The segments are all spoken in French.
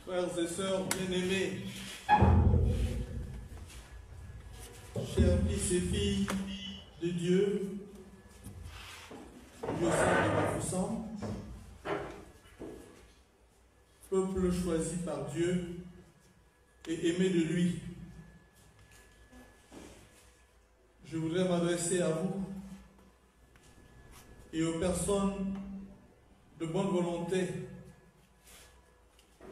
Frères et sœurs bien-aimés, chers fils et filles de Dieu, Dieu Saint de Bafoussam, peuple choisi par Dieu et aimé de lui, je voudrais m'adresser à vous et aux personnes de bonne volonté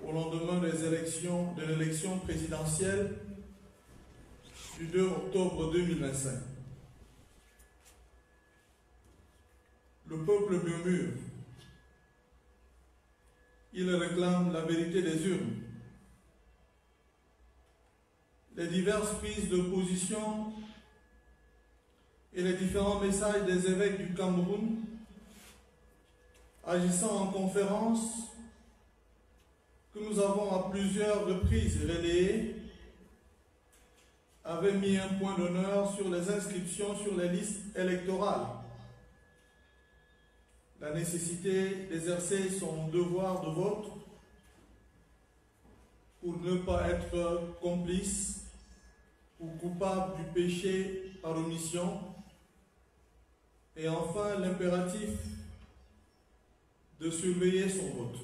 au lendemain de l'élection présidentielle du 2 octobre 2025. Le peuple murmure. Il réclame la vérité des urnes. Les diverses prises de position et les différents messages des évêques du Cameroun, agissant en conférence, que nous avons à plusieurs reprises relayés, avaient mis un point d'honneur sur les inscriptions sur les listes électorales. La nécessité d'exercer son devoir de vote pour ne pas être complice ou coupable du péché par omission. Et enfin, l'impératif de surveiller son vote.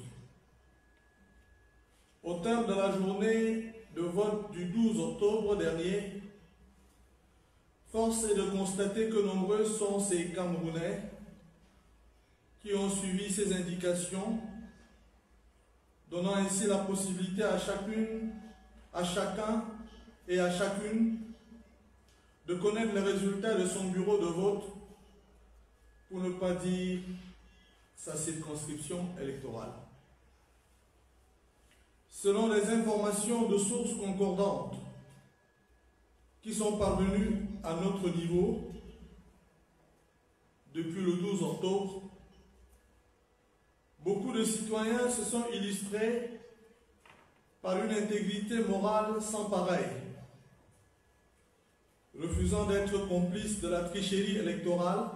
Au terme de la journée de vote du 12 octobre dernier, force est de constater que nombreux sont ces Camerounais qui ont suivi ces indications, donnant ainsi la possibilité à chacun et à chacune de connaître les résultats de son bureau de vote, pour ne pas dire sa circonscription électorale. Selon les informations de sources concordantes qui sont parvenues à notre niveau depuis le 12 octobre, beaucoup de citoyens se sont illustrés par une intégrité morale sans pareil, refusant d'être complices de la tricherie électorale,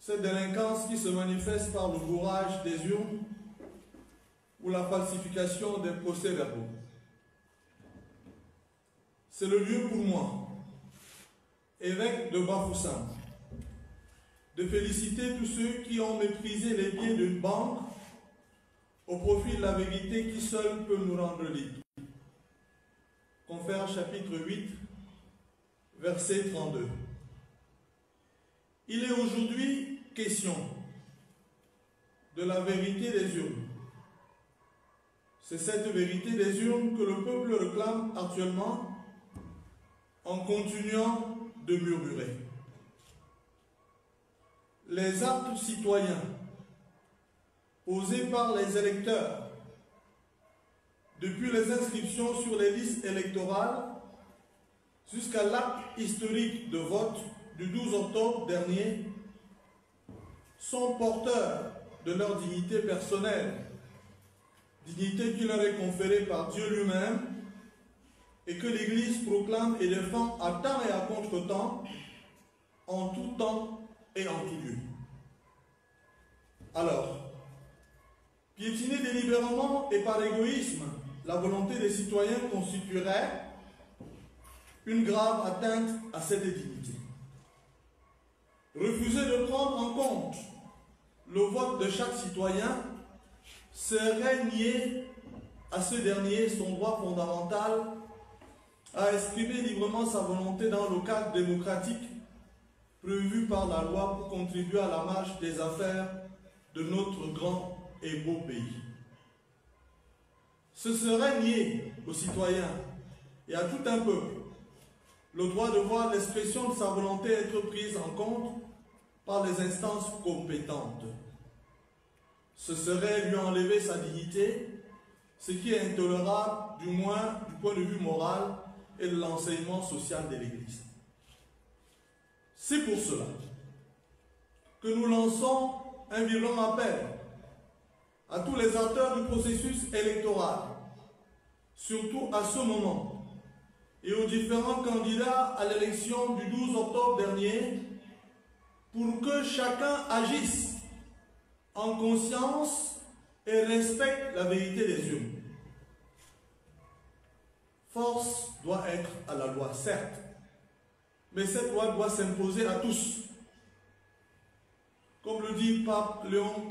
cette délinquance qui se manifeste par le bourrage des urnes ou la falsification des procès-verbaux. C'est le lieu pour moi, évêque de Bafoussam, de féliciter tous ceux qui ont méprisé les biens d'une banque au profit de la vérité qui seule peut nous rendre libres. Confère chapitre 8, verset 32. Il est aujourd'hui question de la vérité des urnes. C'est cette vérité des urnes que le peuple réclame actuellement en continuant de murmurer. Les actes citoyens posés par les électeurs depuis les inscriptions sur les listes électorales jusqu'à l'acte historique de vote du 12 octobre dernier sont porteurs de leur dignité personnelle, dignité qui leur est conférée par Dieu lui-même et que l'Église proclame et défend à temps et à contre-temps, en tout temps et en tout lieu. Alors, piétiner délibérément et par égoïsme la volonté des citoyens constituerait une grave atteinte à cette dignité. Refuser de prendre en compte le vote de chaque citoyen serait nier à ce dernier son droit fondamental à exprimer librement sa volonté dans le cadre démocratique prévu par la loi pour contribuer à la marche des affaires de notre grand et beau pays. Ce serait nier aux citoyens et à tout un peuple le droit de voir l'expression de sa volonté être prise en compte par les instances compétentes. Ce serait lui enlever sa dignité, ce qui est intolérable, du moins du point de vue moral et de l'enseignement social de l'Église. C'est pour cela que nous lançons un violent appel à tous les acteurs du processus électoral, surtout à ce moment, et aux différents candidats à l'élection du 12 octobre dernier, pour que chacun agisse en conscience et respectent la vérité des urnes. Force doit être à la loi, certes, mais cette loi doit s'imposer à tous. Comme le dit le pape Léon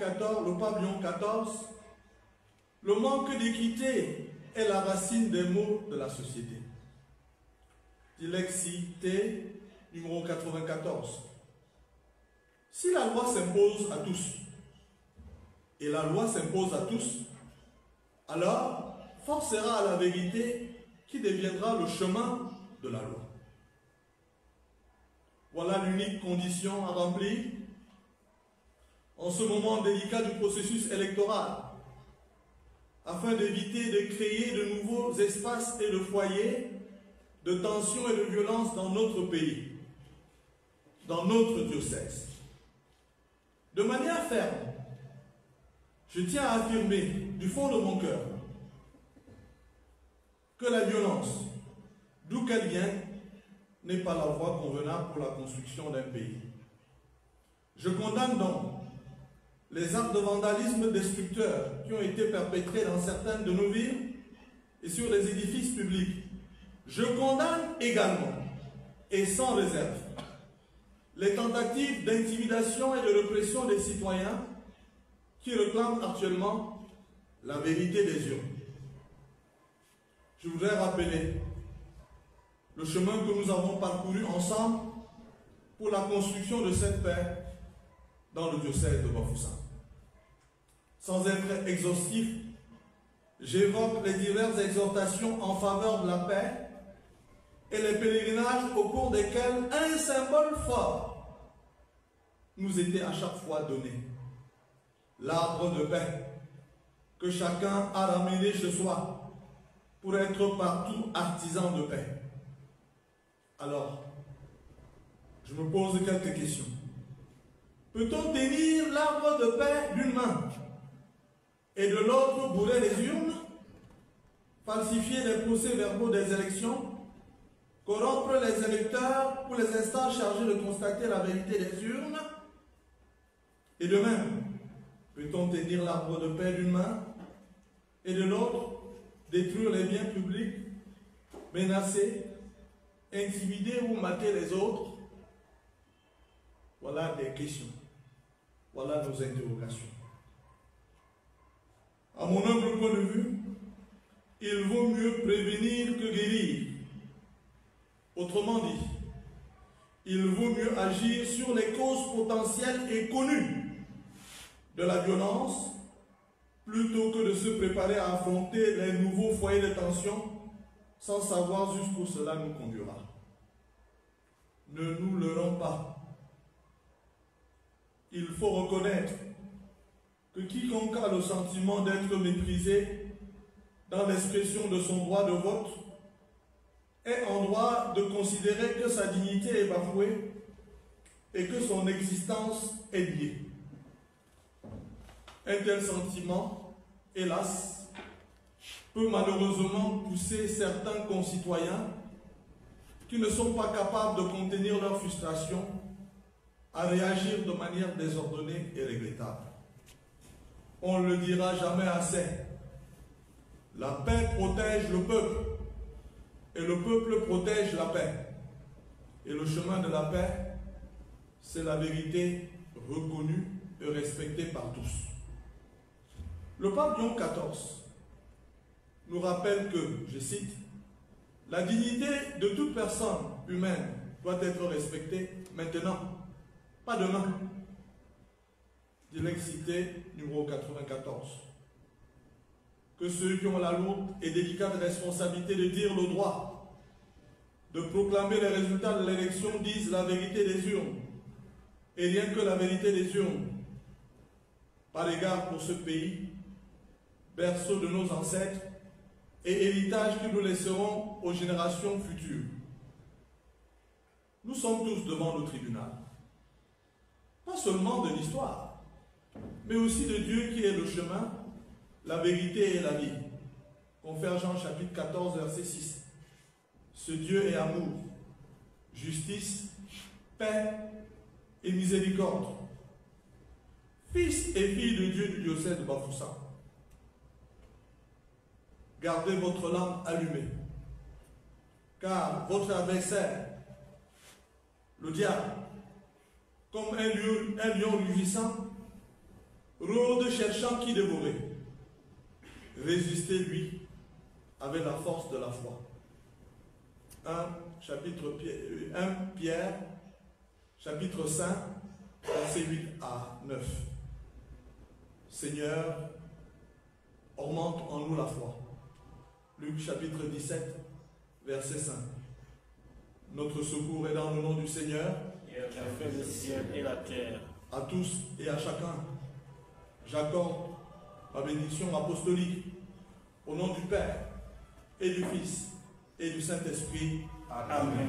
XIV, le manque d'équité est la racine des maux de la société. Dilexité numéro 94. Si la loi s'impose à tous, et la loi s'impose à tous, alors force sera à la vérité qui deviendra le chemin de la loi. Voilà l'unique condition à remplir en ce moment délicat du processus électoral, afin d'éviter de créer de nouveaux espaces et de foyers de tension et de violence dans notre pays, dans notre diocèse. De manière ferme, je tiens à affirmer du fond de mon cœur que la violence, d'où qu'elle vienne, n'est pas la voie convenable pour la construction d'un pays. Je condamne donc les actes de vandalisme destructeurs qui ont été perpétrés dans certaines de nos villes et sur les édifices publics. Je condamne également, et sans réserve, les tentatives d'intimidation et de répression des citoyens qui réclament actuellement la vérité des urnes. Je voudrais rappeler le chemin que nous avons parcouru ensemble pour la construction de cette paix dans le diocèse de Bafoussam. Sans être exhaustif, j'évoque les diverses exhortations en faveur de la paix et les pèlerinages au cours desquels un symbole fort nous était à chaque fois donné. L'arbre de paix que chacun a ramené chez soi pour être partout artisan de paix. Alors, je me pose quelques questions. Peut-on tenir l'arbre de paix d'une main et de l'autre bourrer les urnes, falsifier les procès-verbaux des élections, corrompre les électeurs pour les instances chargées de constater la vérité des urnes? Et de même, peut-on tenir l'arbre de paix d'une main et de l'autre détruire les biens publics, menacer, intimider ou mater les autres? Voilà des questions. Voilà nos interrogations. À mon humble point de vue, il vaut mieux prévenir que guérir. Autrement dit, il vaut mieux agir sur les causes potentielles et connues de la violence plutôt que de se préparer à affronter les nouveaux foyers de tension sans savoir jusqu'où cela nous conduira. Ne nous leurrons pas. Il faut reconnaître que quiconque a le sentiment d'être méprisé dans l'expression de son droit de vote est en droit de considérer que sa dignité est bafouée et que son existence est liée. Un tel sentiment, hélas, peut malheureusement pousser certains concitoyens qui ne sont pas capables de contenir leur frustration à réagir de manière désordonnée et regrettable. On ne le dira jamais assez. La paix protège le peuple et le peuple protège la paix. Et le chemin de la paix, c'est la vérité reconnue et respectée par tous. Le pape Léon XIV nous rappelle que, je cite, « La dignité de toute personne humaine doit être respectée maintenant, pas demain. » Dilexité numéro 94. Que ceux qui ont la lourde et délicate responsabilité de dire le droit, de proclamer les résultats de l'élection disent la vérité des urnes, et rien que la vérité des urnes, par égard pour ce pays, berceau de nos ancêtres, et héritage que nous laisserons aux générations futures. Nous sommes tous devant le tribunal, pas seulement de l'histoire, mais aussi de Dieu qui est le chemin, la vérité et la vie. Confère Jean chapitre 14, verset 6. Ce Dieu est amour, justice, paix et miséricorde. Fils et filles de Dieu du diocèse de Bafoussam, Gardez votre lampe allumée, car votre adversaire, le diable, comme un lion rugissant, rôde cherchant qui dévorer. Résistez-lui avec la force de la foi. 1 Pierre, chapitre 5, versets 8 à 9. Seigneur, augmente en nous la foi. Luc chapitre 17, verset 5. Notre secours est dans le nom du Seigneur, qui a fait le ciel et la terre. À tous et à chacun, j'accorde ma bénédiction apostolique au nom du Père et du Fils et du Saint-Esprit. Amen.